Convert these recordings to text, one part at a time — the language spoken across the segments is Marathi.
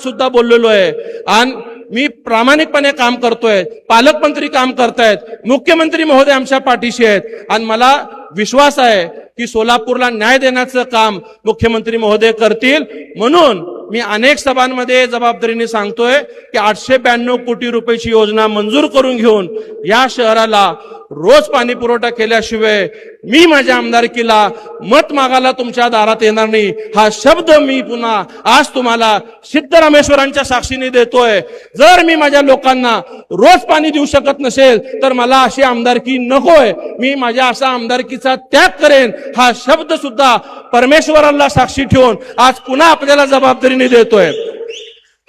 सुद्धा बोललेलो आहे आणि मी प्रामाणिकपणे काम करतोय, पालकमंत्री काम करतायत, मुख्यमंत्री महोदय आमच्या पाठीशी आहेत आणि मला विश्वास आहे की सोलापूरला न्याय देण्याचं काम मुख्यमंत्री महोदय करतील। म्हणून मी अनेक सभांमध्ये जबाबदारीने सांगतोय की 892 कोटी रुपयाची योजना मंजूर करून घेऊन या शहराला रोज पाणी पुरवठा केल्याशिवाय मी माझ्या आमदारकीला मत मागायला तुमच्या दारात येणार नाही, हा शब्द मी पुन्हा आज तुम्हाला सिद्धरामेश्वरांच्या साक्षीने देतोय। जर मी माझ्या लोकांना रोज पाणी देऊ शकत नसेल तर मला अशी आमदारकी नकोय, मी माझ्या असा आमदारकीचा त्याग करेन, हा शब्द सुद्धा परमेश्वराला साक्षी ठेवून आज पुन्हा आपल्याला जबाबदारीने देतोय।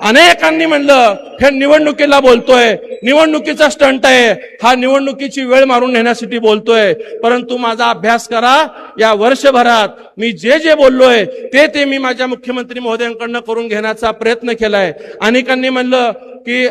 अनेकांनी म्हणलं हे निवडणुकीला बोलतोय, निवडणुकीचा स्टंट आहे, हा निवडणुकीची वेळ मारून नेण्यासाठी बोलतोय, परंतु माझा अभ्यास करा। या वर्षभरात मी जे जे बोललोय ते मी माझ्या मुख्यमंत्री महोदयांकडनं करून घेण्याचा प्रयत्न केलाय। अनेकांनी म्हणलं की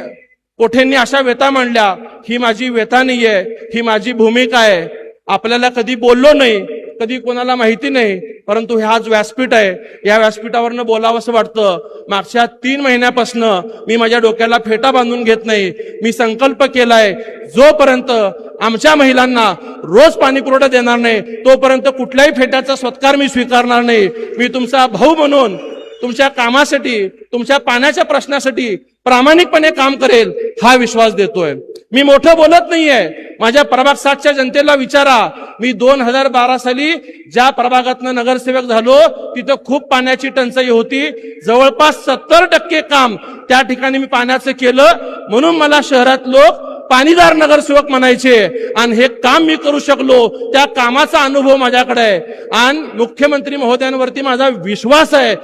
कोठेंनी अशा व्यथा मांडल्या, ही माझी व्यथा नाहीये, ही माझी भूमिका आहे। आपल्याला कधी बोललो नाही, कधी कोणाला माहिती नाही, परंतु हे आज व्यासपीठ आहे, या व्यासपीठावरनं बोलावं असं वाटतं। मागच्या 3 महिन्यापासून मी माझ्या डोक्याला फेटा बांधून घेत नाही, मी संकल्प केलाय जोपर्यंत आमच्या महिलांना रोज पाणी पुरवठा देणार नाही तोपर्यंत कुठल्याही फेट्याचा सत्कार मी स्वीकारणार नाही। मी तुमचा भाऊ म्हणून तुमच्या कामासाठी, तुमच्या पाण्याच्या प्रश्नासाठी प्रामाणिकपणे काम करेल, हा विश्वास देतोय। मी मोठं बोलत नाहीये, माझ्या प्रभाग 7च्या जनतेला विचारा, मी 2012 साली ज्या प्रभागातनं नगरसेवक झालो तिथं खूप पाण्याची टंचाई होती, जवळपास 70% काम त्या ठिकाणी मी पाण्याचं केलं, म्हणून मला शहरात लोक पाणीदार नगरसेवक म्हणायचे आणि हे काम मी करू शकलो, त्या कामाचा अनुभव माझ्याकडे आहे आणि मुख्यमंत्री महोदयांवरती माझा विश्वास आहे